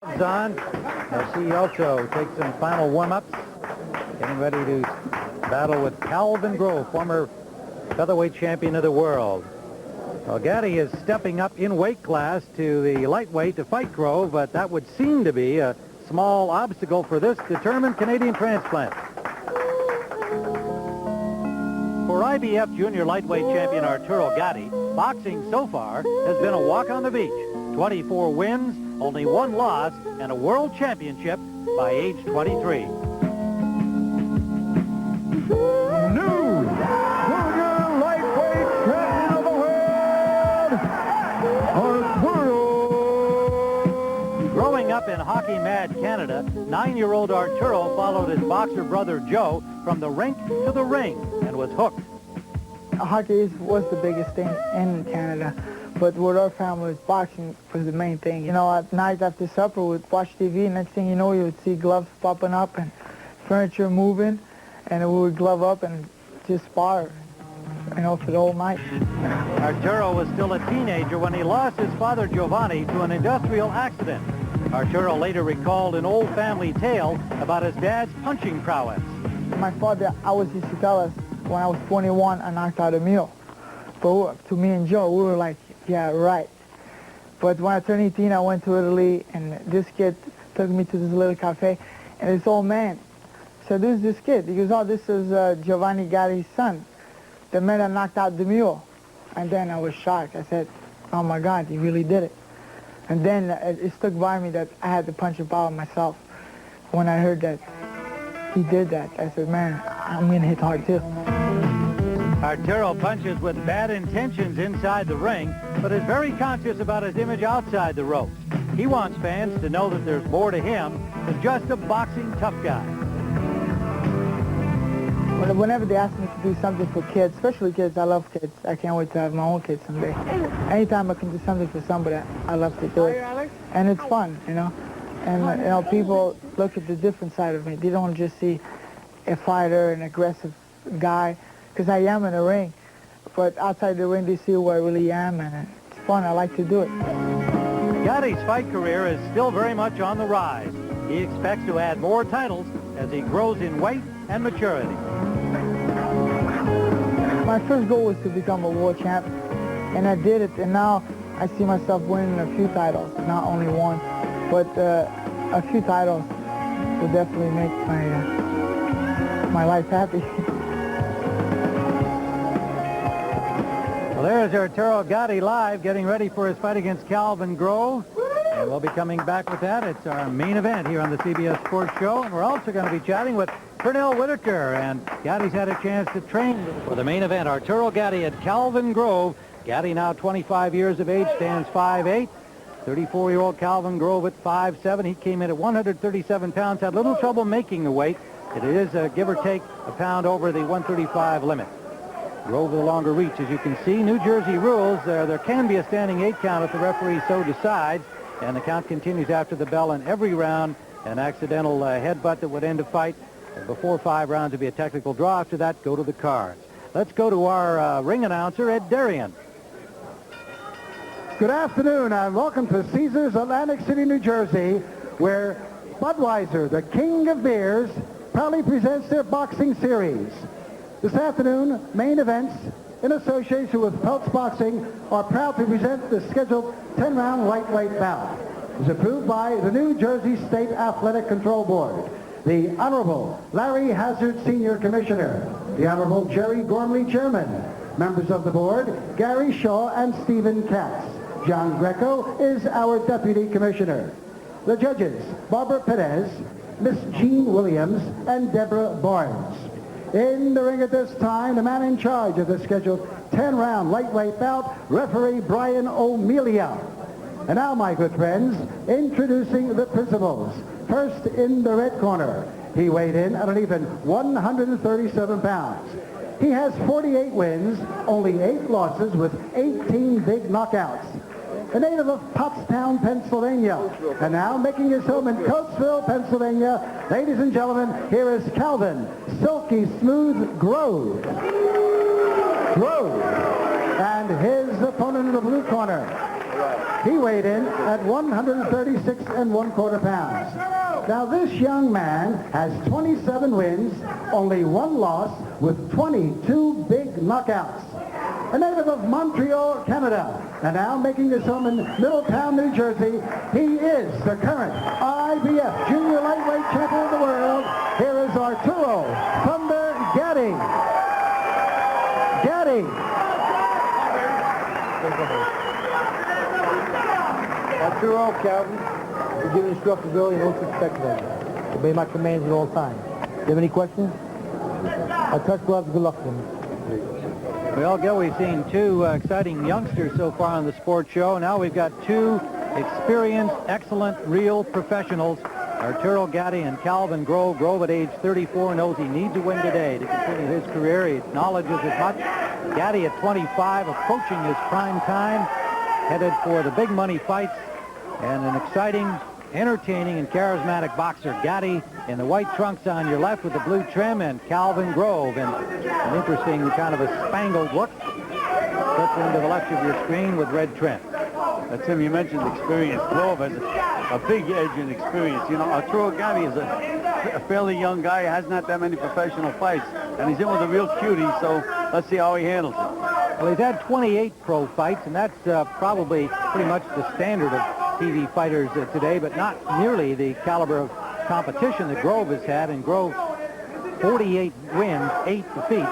On as he also takes some final warm-ups, getting ready to battle with Calvin Grove, former featherweight champion of the world. Well, Gatti is stepping up in weight class to the lightweight to fight Grove, but that would seem to be a small obstacle for this determined Canadian transplant. For IBF junior lightweight champion Arturo Gatti, boxing so far has been a walk on the beach. 24 wins, only 1 loss, and a world championship by age 23. New junior lightweight champion of the world, Arturo. Growing up in hockey-mad Canada, 9-year-old Arturo followed his boxer brother Joe from the rink to the ring and was hooked. Hockey was the biggest thing in Canada. But with our family, boxing was the main thing. You know, at night after supper, we'd watch TV. Next thing you know, you would see gloves popping up and furniture moving, and we would glove up and just spar, you know, for the whole night. Arturo was still a teenager when he lost his father Giovanni to an industrial accident. Arturo later recalled an old family tale about his dad's punching prowess. My father always used to tell us when I was 21, I knocked out a mule. But to me and Joe, we were like, yeah, right. But when I turned 18, I went to Italy, and this kid took me to this little cafe, and this old man said, "Who's this kid?" He goes, "Oh, this is Giovanni Gatti's son, the man that knocked out the mule." And then I was shocked. I said, "Oh my God, he really did it." And then it stuck by me that I had to punch a power myself. When I heard that he did that, I said, "Man, I'm gonna hit hard too." Arturo punches with bad intentions inside the ring, but is very conscious about his image outside the ropes. He wants fans to know that there's more to him than just a boxing tough guy. Whenever they ask me to do something for kids, especially kids, I love kids. I can't wait to have my own kids someday. Anytime I can do something for somebody, I love to do it. And it's fun, you know. And, you know, people look at the different side of me. They don't just see a fighter, an aggressive guy, because I am in the ring. But outside the ring, they see who I really am, and it's fun. I like to do it. Gatti's fight career is still very much on the rise. He expects to add more titles as he grows in weight and maturity. My first goal was to become a world champ, and I did it, and now I see myself winning a few titles, not only one, but a few titles will definitely make my life happy. Well, there's Arturo Gatti live, getting ready for his fight against Calvin Grove. And we'll be coming back with that. It's our main event here on the CBS Sports Show. And we're also going to be chatting with Pernell Whitaker. And Gatti's had a chance to train for the main event. Arturo Gatti at Calvin Grove. Gatti, now 25 years of age, stands 5'8". 34-year-old Calvin Grove at 5'7". He came in at 137 pounds, had little trouble making the weight. It is, give or take, a pound over the 135 limit. Grove with a longer reach, as you can see. New Jersey rules, there can be a standing 8 count if the referee so decides, and the count continues after the bell in every round. An accidental headbutt that would end a fight before 5 rounds would be a technical draw. After that, go to the cards. Let's go to our ring announcer, Ed Darien. Good afternoon, and welcome to Caesars, Atlantic City, New Jersey, where Budweiser, the king of beers, proudly presents their boxing series. This afternoon, main events, in association with Peltz Boxing, are proud to present the scheduled 10-round lightweight bout. It is approved by the New Jersey State Athletic Control Board, the Honorable Larry Hazard, Senior Commissioner, the Honorable Jerry Gormley, Chairman, members of the board, Gary Shaw and Stephen Katz. John Greco is our Deputy Commissioner. The judges, Barbara Perez, Miss Jean Williams, and Deborah Barnes. In the ring at this time, the man in charge of the scheduled 10-round lightweight bout, referee Brian O'Melia. And now, my good friends, introducing the principals. First in the red corner, he weighed in at an even 137 pounds. He has 48 wins, only 8 losses with 18 big knockouts. A native of Pottstown, Pennsylvania. And now making his home in Coatesville, Pennsylvania, ladies and gentlemen, here is Calvin Silky Smooth Grove. And his opponent in the blue corner, He weighed in at 136 1/4 pounds. Now this young man has 27 wins, only 1 loss, with 22 big knockouts. A native of Montreal, Canada, and now making his home in Middletown, New Jersey, he is the current IBF Junior Lightweight Champion of the world. Here is Arturo Thunder Gatti. Gatti. Arturo, Calvin, you give instructions early and don't expect them. Obey my commands at all times. Do you have any questions? I touch gloves. Good luck to them. Well, Gil, we've seen 2 exciting youngsters so far on the sports show. Now we've got 2 experienced, excellent, real professionals, Arturo Gatti and Calvin Grove. Grove at age 34 knows he needs a win today to continue his career. He acknowledges as much. Gatti at 25, approaching his prime time, headed for the big money fights, and an exciting, entertaining, and charismatic boxer. Gatti in the white trunks on your left with the blue trim, and Calvin Grove in an interesting kind of a spangled look, circling to the left of your screen with red trim. Tim, you mentioned experience. Grove has a big edge in experience. You know, Arturo Gatti is a fairly young guy, hasn't had that many professional fights, and he's in with a real cutie, so let's see how he handles it. Well, he's had 28 pro fights, and that's probably pretty much the standard of TV fighters today, but not nearly the caliber of competition that Grove has had. And Grove, 48 wins, 8 defeats,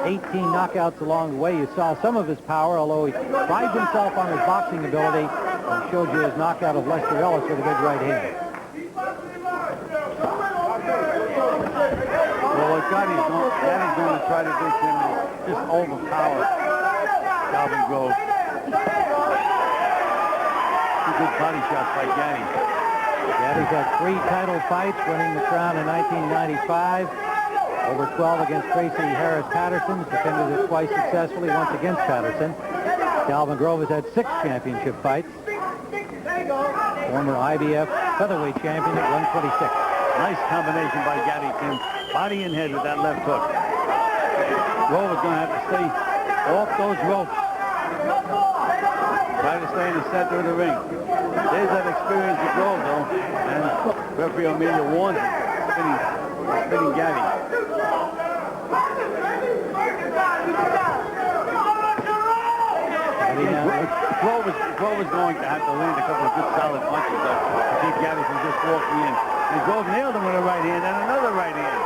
18 knockouts along the way. You saw some of his power, although he prides himself on his boxing ability, and showed you his knockout of Lester Ellis with a big right hand. Well, what Gatti's going to try to do, Tim, is just overpower Calvin Grove. Good body shots by Gatti. Gatti's had 3 title fights, winning the crown in 1995. Over 12 against Tracy Harris Patterson. Defended it twice successfully, once against Patterson. Calvin Grove has had 6 championship fights. Former IBF featherweight champion at 126. Nice combination by Gatti, Tim. Body and head with that left hook. Grove is going to have to stay off those ropes. Try to stay in the center of the ring. There's that experience of Grove, though, and referee Amelia warns him, spinning Gatti. Grove is going to have to land a couple of good solid punches to keep Gatti from just walking in. And Grove nailed him with a right hand and another right hand.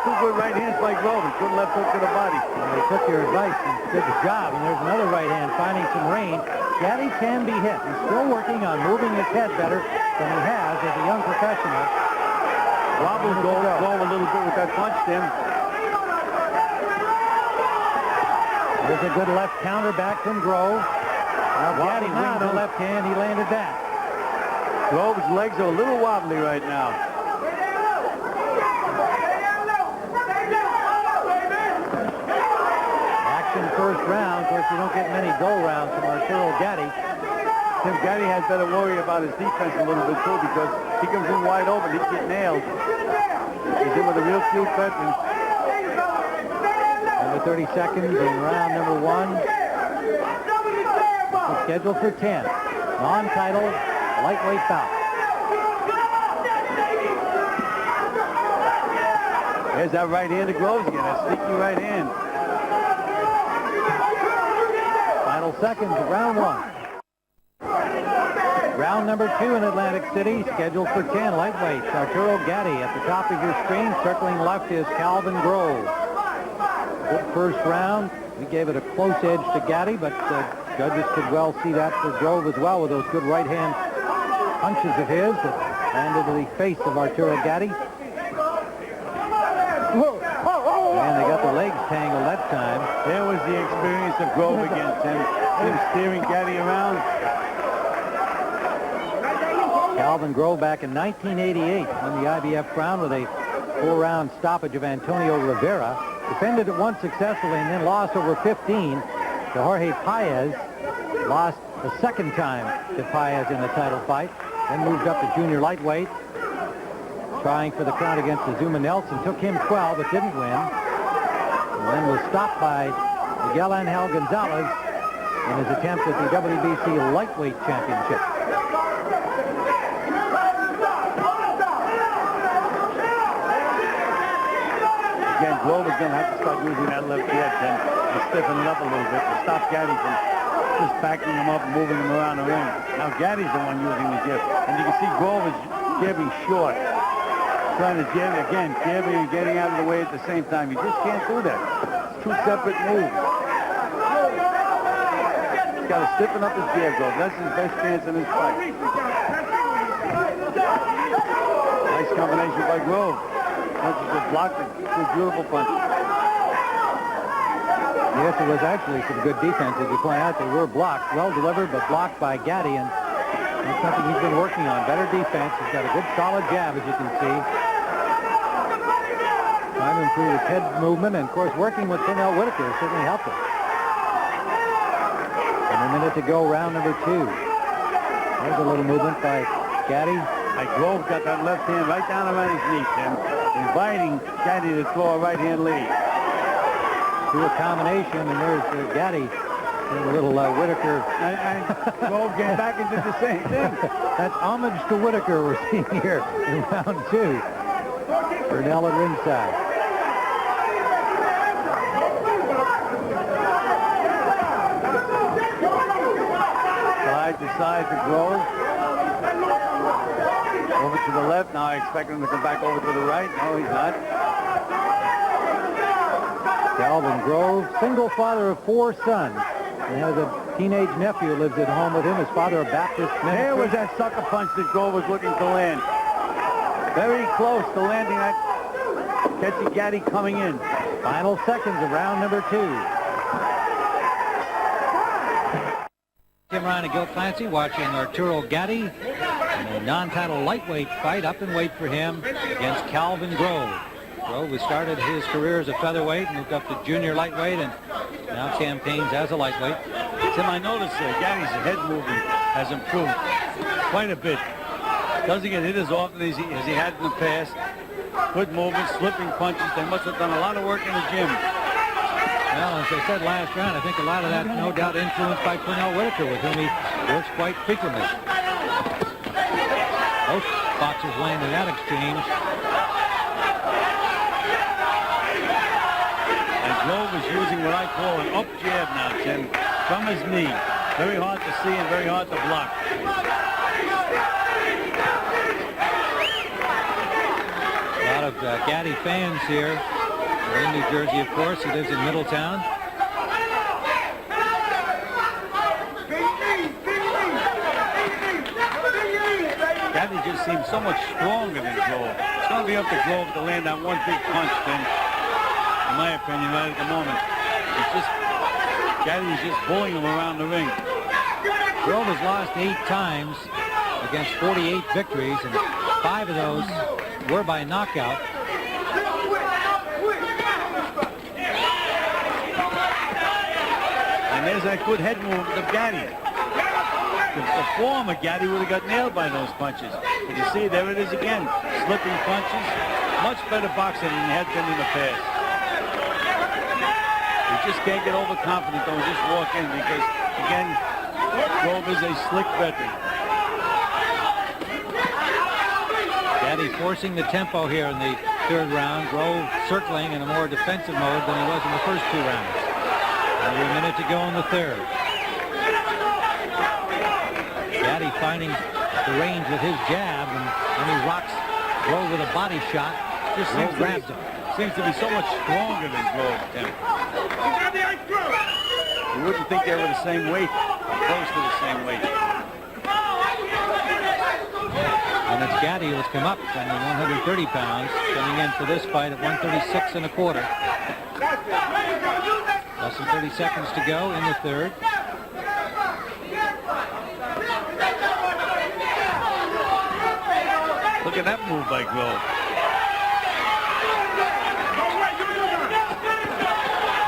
2 good right hands by Grove and good left hook to the body. Well, they took your advice and did the job, and there's another right hand finding some range. Gatti can be hit. He's still working on moving his head better than he has as a young professional. Wobbles Grove a little bit with that punch, Tim. There's a good left counter back from Grove. Now Gatti wings the left hand. He landed that. Grove's legs are a little wobbly right now. Action first round. Of course, you don't get many go rounds from Arturo Gatti. Tim, Gatti has better worry about his defense a little bit, too, because he comes in wide open. He can get nailed. He's in with a real cute veteran. Under 30 seconds in round number 1. Scheduled for 10. Non-title lightweight bout. There's that right hand of Groves again. That sneaky right hand. Final seconds of round 1. Round number 2 in Atlantic City, scheduled for 10 lightweights. Arturo Gatti at the top of your screen. Circling left is Calvin Grove. Good first round. We gave it a close edge to Gatti, but judges could well see that for Grove as well with those good right hand punches of his that landed to the face of Arturo Gatti. And they got the legs tangled that time. There was the experience of Grove against him. Him steering Gatti around. Calvin Grove back in 1988 won the IBF crown with a 4-round stoppage of Antonio Rivera. Defended it once successfully and then lost over 15 to Jorge Paez. Lost the second time to Paez in the title fight. Then moved up to junior lightweight. Trying for the crown against Azuma Nelson. Took him 12 but didn't win. And then was stopped by Miguel Angel Gonzalez in his attempt at the WBC Lightweight Championship. Again, Glover's going to have to start using that left jab and stiffen it up a little bit to stop Gatti from just backing him up and moving him around the ring. Now Gatti's the one using the jab. And you can see Glover's jabbing short. Trying to jab again, jabbing and getting out of the way at the same time. You just can't do that. It's two separate moves. He's got to stiffen up his jab, Glover. That's his best chance in this fight. Nice combination by Grove. Punches that blocked it. Two beautiful punches. Yes, it was actually some good defense, as you point out. They were blocked, well delivered, but blocked by Gatti, and that's something he's been working on. Better defense. He's got a good solid jab, as you can see. Trying to improve his head movement, and of course working with Pernell Whitaker certainly helped him. And a minute to go, round number 2. There's a little movement by Gatti. Grove got that left hand right down around his knee, Tim, inviting Gatti to throw a right hand lead. Do a combination, and there's Gatti. There's a little Whitaker. And Grove getting back into the same thing. That's homage to Whitaker we're seeing here in round 2. Pernell at ringside. Side to side to Grove. Over to the left. Now I expect him to come back over to the right. No, he's not. Calvin Grove, single father of 4 sons. He has a teenage nephew who lives at home with him. His father, a Baptist minister. There was that sucker punch that Grove was looking to land. Very close to landing that. Catching Gatti coming in. Final seconds of round number 2. Tim Ryan and Gil Clancy watching Arturo Gatti in a non-title lightweight fight. Up and wait for him against Calvin Grove. Grove, who started his career as a featherweight, moved up to junior lightweight, and now campaigns as a lightweight. Tim, I noticed Gatti's head movement has improved quite a bit. Doesn't get hit as often as he had in the past. Good movement, slipping punches. They must have done a lot of work in the gym. Well, as I said last round, I think a lot of that no doubt influenced by Pernell Whitaker, with whom he works quite frequently. Both boxers laying in that exchange. And Grove is using what I call an up jab now, Tim, from his knee. Very hard to see and very hard to block. A lot of Gatti fans here. We're in New Jersey, of course. He lives in Middletown. Gatti just seems so much stronger than Grove. It's going to be up to Grove to land that one big punch, Tim. In my opinion, right at the moment. Gatti's just bullying him around the ring. Grove has lost 8 times against 48 victories, and 5 of those were by knockout. And there's that good head movement of Gatti. The form of Gatti would have got nailed by those punches. But you see, there it is again. Slipping punches. Much better boxing than he had been in the past. You just can't get overconfident, though, and just walk in because, again, Grove is a slick veteran. Gatti forcing the tempo here in the 3rd round. Grove circling in a more defensive mode than he was in the first 2 rounds. Another minute to go in the 3rd. Gatti finding the range with his jab, and when he rocks Grove with a body shot, just grabs him. Seems to be so much stronger than Grove, Tim. You wouldn't think they were the same weight, close to the same weight. And it's Gatti who's come up from the 130 pounds, coming in for this fight at 136 1/4. Less than 30 seconds to go in the 3rd. Look at that move by Grove.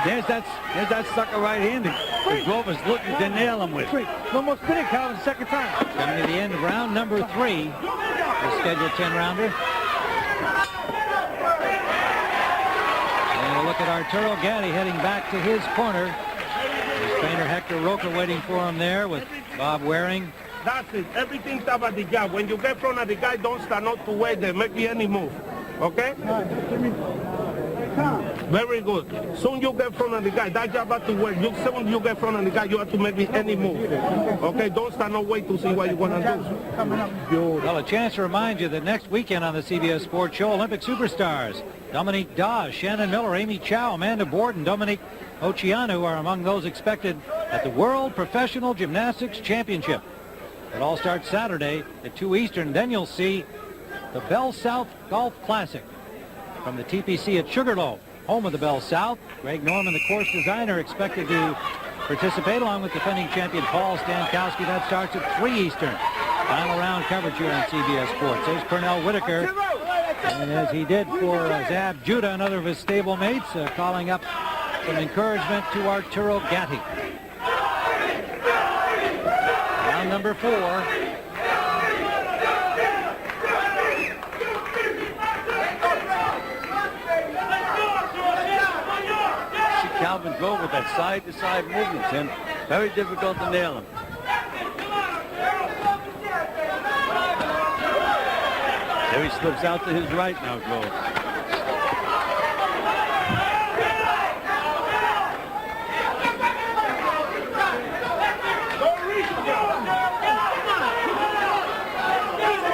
There's that sucker right hand that Grove is looking to nail him with. Almost finished, Calvin, 2nd time. Coming to the end of round number 3, the scheduled 10-rounder. And a look at Arturo Gatti heading back to his corner. Trainer Hector Roca waiting for him there with Bob Waring. That's it. Everything's about the jab. When you get in front of the guy, don't start not to wait there. Make any move. Okay? Very good. Soon you get in front of the guy. That jab has to work. Soon you get in front of the guy, you have to make any move. Okay? Don't start not wait to see what you're going to do. Well, a chance to remind you that next weekend on the CBS Sports Show, Olympic superstars Dominique Dawes, Shannon Miller, Amy Chow, Amanda Borden, Dominique Oceanu are among those expected at the World Professional Gymnastics Championship. It all starts Saturday at 2 Eastern. Then you'll see the Bell South Golf Classic from the TPC at Sugarloaf, home of the Bell South. Greg Norman, the course designer, expected to participate along with defending champion Paul Stankowski. That starts at 3 Eastern. Final round coverage here on CBS Sports. There's Pernell Whitaker. And as he did for Zab Judah, another of his stablemates, calling up some encouragement to Arturo Gatti. Round number 4. Calvin Grove with that side-to-side movement, Tim. Very difficult to nail him. There he slips out to his right now, Grove.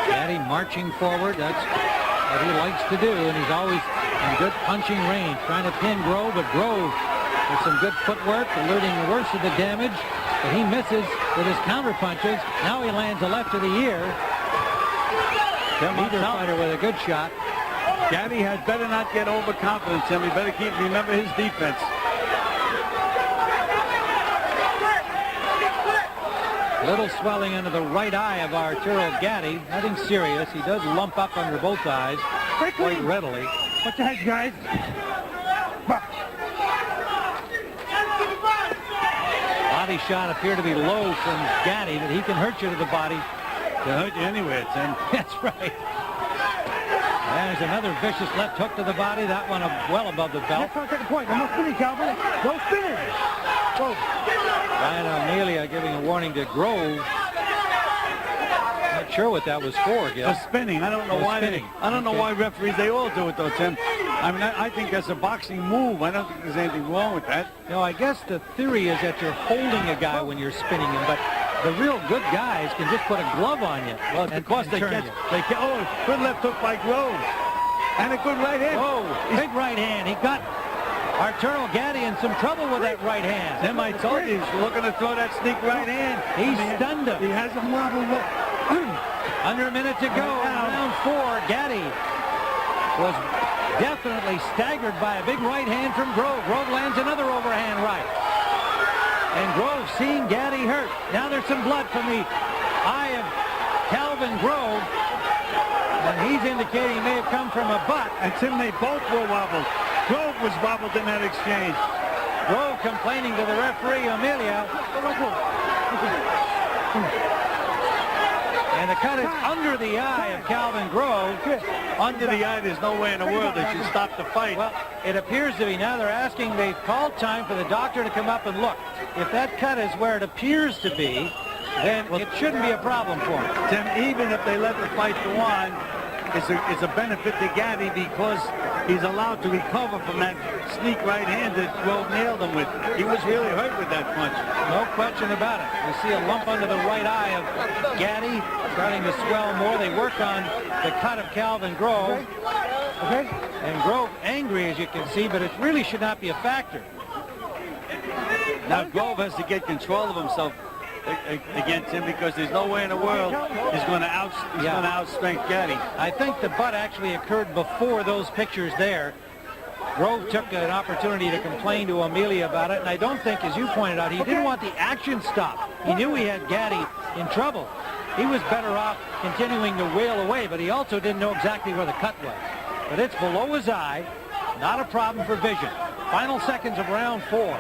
Gatti marching forward. That's what he likes to do, and he's always in good punching range, trying to pin Grove, but Grove with some good footwork, eluding the worst of the damage, but he misses with his counter punches. Now he lands a left to the ear. Either fighter with a good shot. Gatti had better not get overconfident, Tim. He better remember his defense. Little swelling under the right eye of Arturo Gatti. Nothing serious. He does lump up under both eyes quite readily. What the heck, guys? Body shot appeared to be low from Gatti, but he can hurt you to the body. To hurt you anywhere, Tim. That's right. There's another vicious left hook to the body. That one well above the belt. That's the point. No spinning, Calvin. No spinning. Go. Ryan Amelia giving a warning to Grove. Not sure what that was for, Gil. For spinning. I don't know why. I don't know why referees, they all do it, though, Tim. I mean, I think that's a boxing move. I don't think there's anything wrong with that. No, I guess the theory is that you're holding a guy when you're spinning him, but the real good guys can just put a glove on you. Well, because they catch. Oh, good left hook by Grove. And a good right hand. Oh, big right hand. He got Arturo Gatti in some trouble with that right hand. Tim, I told you, he's looking to throw that sneak right hand. He stunned him. He has a marble look. Under a minute to go in round 4. Gatti was definitely staggered by a big right hand from Grove. Grove lands another overhand right. And Grove seeing Gatti hurt. Now there's some blood from the eye of Calvin Grove. And he's indicating he may have come from a butt. And Tim, they both were wobbled. Grove was wobbled in that exchange. Grove complaining to the referee, Amelia. And the cut is under the eye of Calvin Grove. Under the eye, there's no way in the world they should stop the fight. Well, it appears to be. Now they're asking, they've called time for the doctor to come up and look. If that cut is where it appears to be, then it shouldn't be a problem for him. Tim, even if they let the fight go on, it's a benefit to Gatti because he's allowed to recover from that sneak right hand that Grove nailed him with. He was really hurt with that punch. No question about it. You see a lump under the right eye of Gatti starting to swell more. They work on the cut of Calvin Grove. Okay. And Grove angry, as you can see, but it really should not be a factor. Now Grove has to get control of himself against him because there's no way in the world he's going to outstrength Gatti. I think the butt actually occurred before those pictures there. Grove took an opportunity to complain to Amelia about it, and I don't think, as you pointed out, he didn't want the action stopped. He knew he had Gatti in trouble. He was better off continuing to wail away, but he also didn't know exactly where the cut was. But it's below his eye, not a problem for vision. Final seconds of round 4.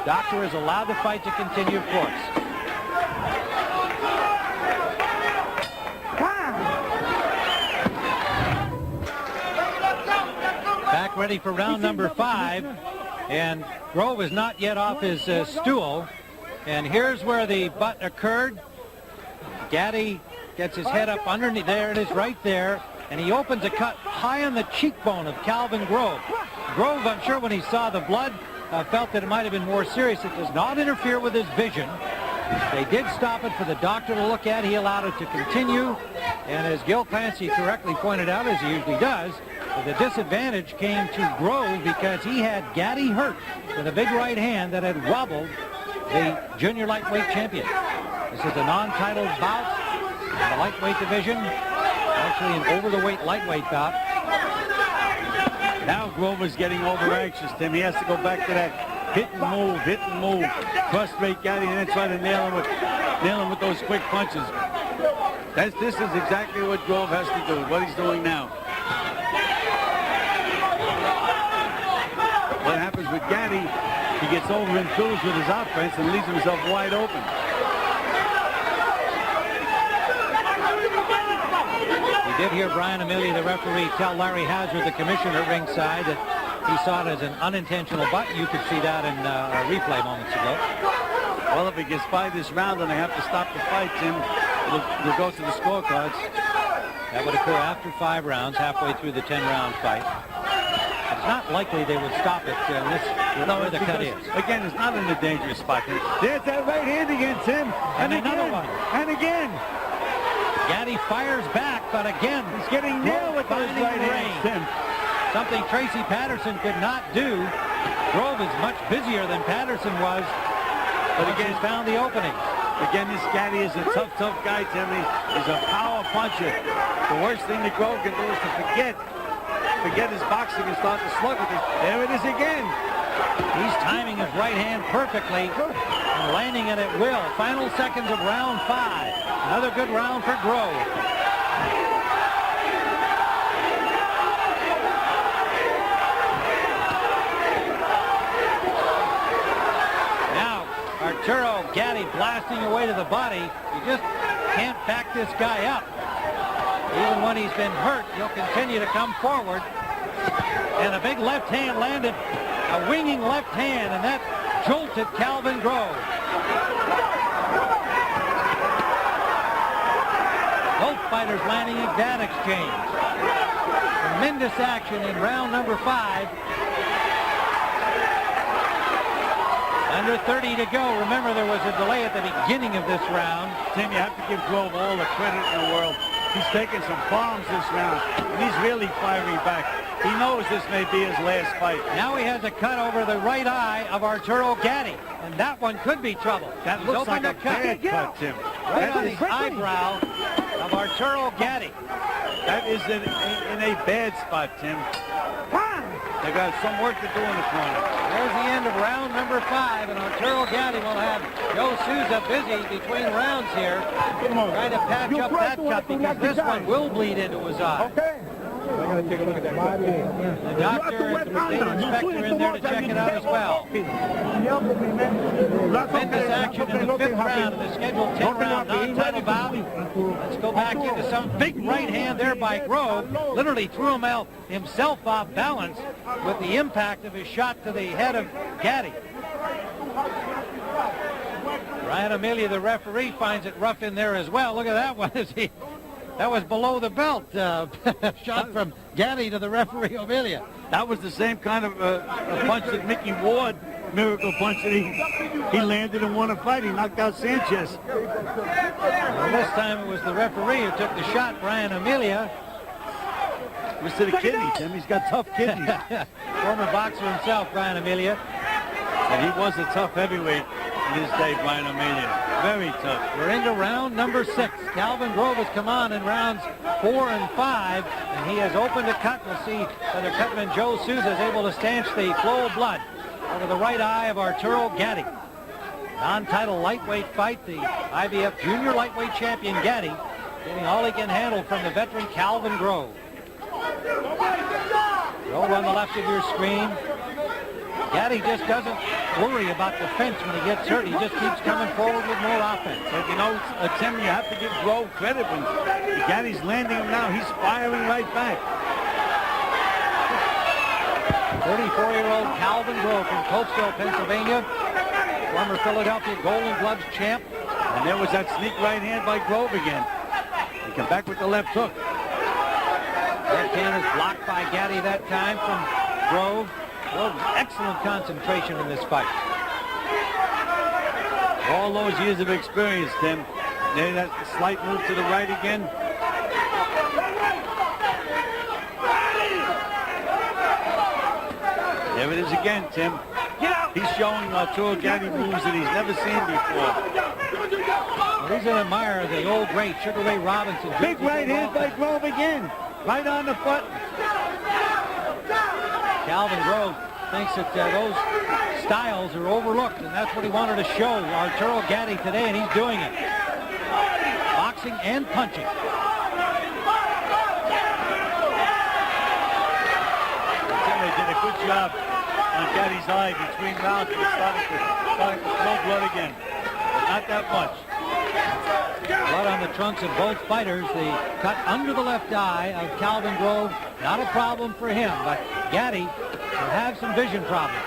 Doctor is allowed the fight to continue, of course. Back ready for round number 5. And Grove is not yet off his stool. And here's where the butt occurred. Gatti gets his head up underneath. There it is right there. And he opens a cut high on the cheekbone of Calvin Grove. Grove, I'm sure when he saw the blood, felt that it might have been more serious. It does not interfere with his vision. They did stop it for the doctor to look at. He allowed it to continue. And as Gil Clancy correctly pointed out, as he usually does, the disadvantage came to Grove because he had Gatti hurt with a big right hand that had wobbled the junior lightweight champion. This is a non-titled bout in the lightweight division. Actually an over-the-weight lightweight bout. Now Grove is getting over anxious, Tim. He has to go back to that hit and move, frustrate Gatti, and then try to nail him with those quick punches. This is exactly what Grove has to do, what he's doing now. What happens with Gatti, he gets over-enthused with his offense and leaves himself wide open. We did hear Brian Amelia, the referee, tell Larry Hazard, the commissioner at ringside, that he saw it as an unintentional butt. You could see that in a replay moments ago. Well, if he gets by this round and they have to stop the fight, Tim, it'll go to the scorecards. That would occur after 5 rounds, halfway through the 10-round fight. It's not likely they would stop it where the cut is. Again, it's not in a dangerous spot. There's that right hand again, Tim. And another one. And again. Gatti fires back, but again, he's getting nailed with those right hands, Tim. Something Tracy Patterson could not do. Grove is much busier than Patterson was, but again, he's found the opening. Again, this Gatti is a tough guy, Tim. He's a power puncher. The worst thing that Grove can do is to forget his boxing and start to slug with it. There it is again. He's timing his right hand perfectly and landing it at will. Final seconds of round 5. Another good round for Grove. Now, Arturo Gatti blasting away to the body. You just can't back this guy up. Even when he's been hurt, he'll continue to come forward. And a big left hand landed, a winging left hand, and that jolted Calvin Grove. Both fighters landing in that exchange. Tremendous action in round number 5. Under 30 to go. Remember, there was a delay at the beginning of this round. Tim, you have to give Grove all the credit in the world. He's taking some bombs this round, and he's really firing back. He knows this may be his last fight. Now he has a cut over the right eye of Arturo Gatti, and that one could be trouble. That looks like a bad cut, Tim. Right on the eyebrow of Arturo Gatti. That is in a bad spot, Tim. They got some work to do in the corner. There's the end of round number 5, and Arturo Gatti will have Joe Souza busy between rounds here, trying to patch up that cut because this one will bleed into his eye. Okay. I gotta take a look at that. The doctor and the state inspector in there to check it out as well. Tremendous action in the 5th round of the scheduled 10-round non-title bout. Let's go back into some big right hand there by Grove. Literally threw himself off balance with the impact of his shot to the head of Gatti. Brian Amelia, the referee, finds it rough in there as well. Look at that one. That was below the belt. Shot from Gatti to the referee, Amelia. That was the same kind of a punch that Mickey Ward, miracle punch that he landed and won a fight. He knocked out Sanchez. Well, this time it was the referee who took the shot, Brian Amelia. It was to the kidneys, Tim. He's got tough kidneys. Former boxer himself, Brian Amelia. And he was a tough heavyweight in his day, Brian Amelia. Very tough. We're into round number 6. Calvin Grove has come on in rounds 4 and 5, and he has opened a cut. We'll see whether cutman Joe Souza is able to stanch the flow of blood over the right eye of Arturo Gatti. Non-title lightweight fight. The IBF junior lightweight champion Gatti getting all he can handle from the veteran Calvin Grove. Grove on the left of your screen. Gatti just doesn't worry about defense when he gets hurt. He just keeps coming forward with more offense. But you know, Tim, you have to give Grove credit when Gatti's landing him now. He's firing right back. 34-year-old Calvin Grove from Cokesville, Pennsylvania, former Philadelphia Golden Gloves champ. And there was that sneak right hand by Grove again. He come back with the left hook. Left hand is blocked by Gatti that time from Grove. Well, excellent concentration in this fight. All those years of experience, Tim. There, that slight move to the right again. There it is again, Tim. He's showing Arturo Gatti moves that he's never seen before. Well, he's an admirer of the old great Sugar Ray Robinson. Big right hand by Grove again. Right on the button. Calvin Grove thinks that those styles are overlooked, and that's what he wanted to show Arturo Gatti today, and he's doing it. Boxing and punching. They did a good job on Gatti's eye between rounds. He's starting to flow blood again. But not that much. Blood on the trunks of both fighters. The cut under the left eye of Calvin Grove, not a problem for him, but Gatti will have some vision problems.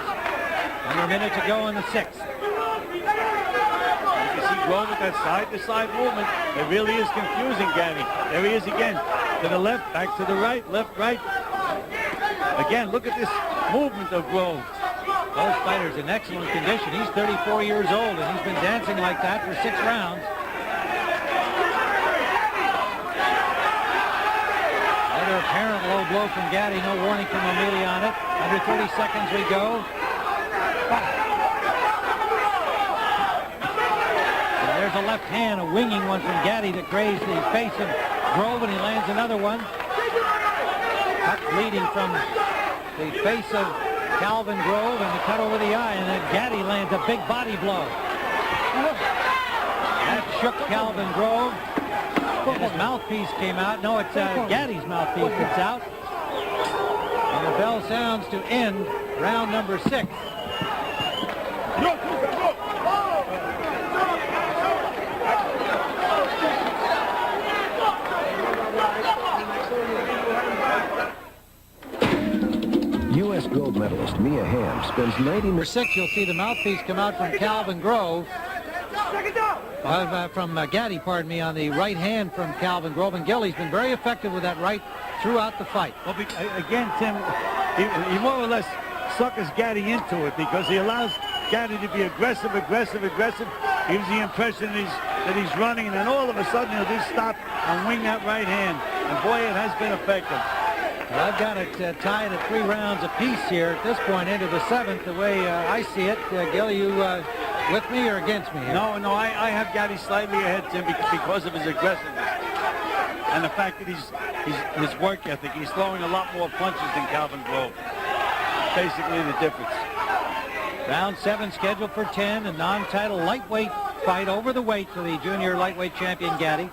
Under a minute to go in the sixth. You can see Grove with that side-to-side movement. It really is confusing Gatti. There he is again. To the left, back to the right, left, right. Again, look at this movement of Grove. Both fighters in excellent condition. He's 34 years old, and he's been dancing like that for 6 rounds. Another apparent low blow from Gatti. No warning from Amelia on it. Under 30 seconds we go. And there's a left hand, a winging one from Gatti that grazed the face of Grove, and he lands another one. Cut leading from the face of Calvin Grove, and the cut over the eye, and then Gatti lands a big body blow. That shook Calvin Grove. And his mouthpiece came out. No, it's Gatti's mouthpiece that's out. And the bell sounds to end round number 6. U.S. gold medalist Mia Hamm spends 90 minutes. 6, you'll see the mouthpiece come out from Calvin Grove. From Gatti, pardon me, on the right hand from Calvin Grove. And Gilly's been very effective with that right throughout the fight. Well, again, Tim, he more or less suckers Gatti into it because he allows Gatti to be aggressive. Gives the impression that he's running, and then all of a sudden he'll just stop and wing that right hand. And boy, it has been effective. Well, I've got it tied at 3 rounds apiece here at this point into the 7th. The way I see it, Gilly, you with me or against me here? No, I have Gatti slightly ahead, Tim, because of his aggressiveness and the fact that his work ethic. He's throwing a lot more punches than Calvin Grove. Basically the difference. Round 7 scheduled for 10, a non-title lightweight fight over the weight for the junior lightweight champion Gatti.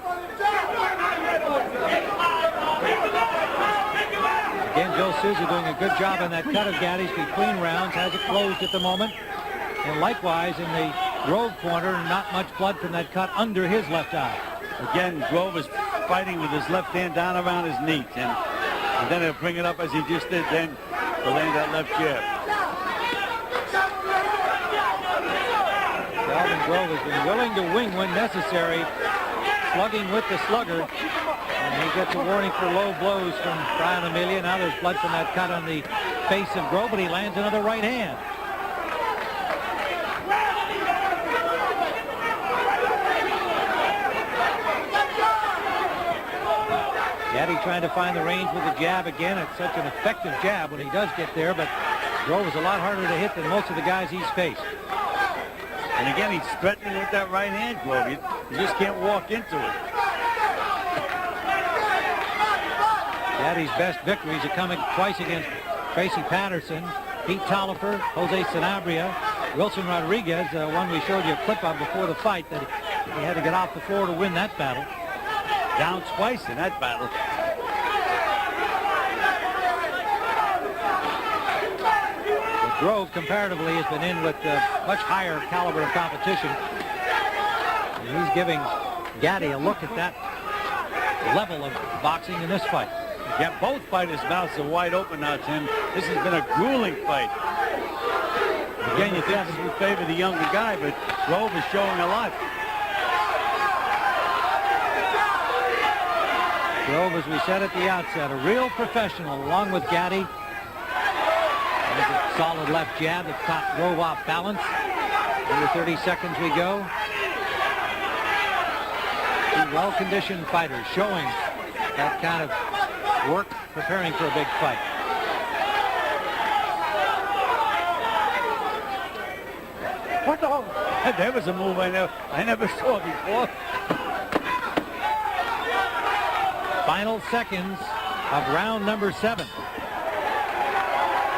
Again, Joe Souza doing a good job on that cut of Gatti's between rounds. Has it closed at the moment. And likewise in the Grove corner, not much blood from that cut under his left eye. Again, Grove is fighting with his left hand down around his knee. And then he'll bring it up as he just did then to land that left jab. Calvin Grove has been willing to wing when necessary, slugging with the slugger. And he gets a warning for low blows from Brian Amelia. Now there's blood from that cut on the face of Grove, but he lands another right hand. Gatti trying to find the range with the jab again. It's such an effective jab when he does get there, but Grove is a lot harder to hit than most of the guys he's faced. And again, he's threatening with that right hand, Grove. You just can't walk into it. Gatti's best victories are coming twice against Tracy Patterson, Pete Tolliver, Jose Sanabria, Wilson Rodriguez, one we showed you a clip of before the fight that he had to get off the floor to win that battle. Down twice in that battle. But Grove, comparatively, has been in with much higher caliber of competition. And he's giving Gatti a look at that level of boxing in this fight. Yeah, both fighters' mouths are wide open now, Tim. This has been a grueling fight. Again, you think this would favor the younger guy, but Grove is showing a lot. Grove, as we said at the outset, a real professional, along with Gatti. There's a solid left jab that caught Grove off balance. Under 30 seconds we go. Two well-conditioned fighters showing that kind of work, preparing for a big fight. What the? There was a move I never saw before. Final seconds of round number 7.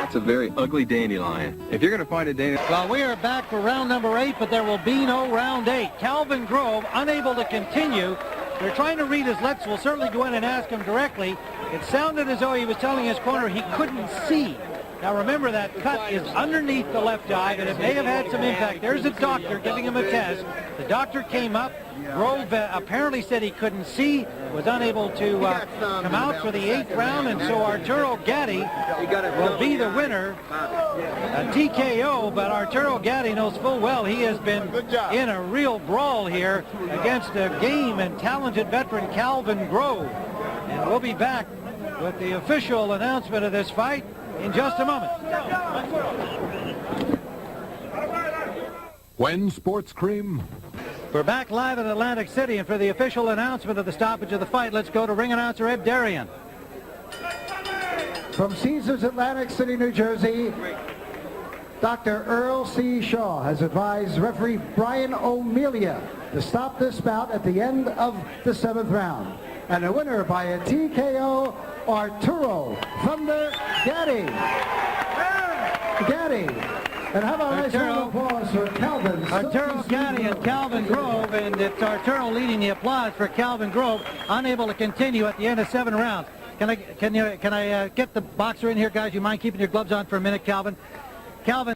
It's a very ugly dandelion. If you're going to find a dandelion... Well, we are back for round number 8, but there will be no round 8. Calvin Grove unable to continue. They're trying to read his lips. We'll certainly go in and ask him directly. It sounded as though he was telling his corner he couldn't see. Now remember, that cut is underneath the left eye, and it may have had some impact. There's a doctor giving him a test. The doctor came up. Grove apparently said he couldn't see, was unable to come out for the 8th round, and so Arturo Gatti will be the winner. A TKO, but Arturo Gatti knows full well he has been in a real brawl here against a game and talented veteran Calvin Grove. And we'll be back with the official announcement of this fight in just a moment. When Sports Cream. We're back live in Atlantic City, and for the official announcement of the stoppage of the fight, let's go to ring announcer Ed Darien. From Caesars, Atlantic City, New Jersey, Dr. Earl C. Shaw has advised referee Brian O'Melia to stop this bout at the end of the 7th round. And a winner by a TKO, Arturo Thunder Gatti. And how about a nice round of applause for Calvin? Arturo Gatti and Calvin Grove, and it's Arturo leading the applause for Calvin Grove, unable to continue at the end of 7 rounds. Can I get the boxer in here, guys? You mind keeping your gloves on for a minute, Calvin? Calvin.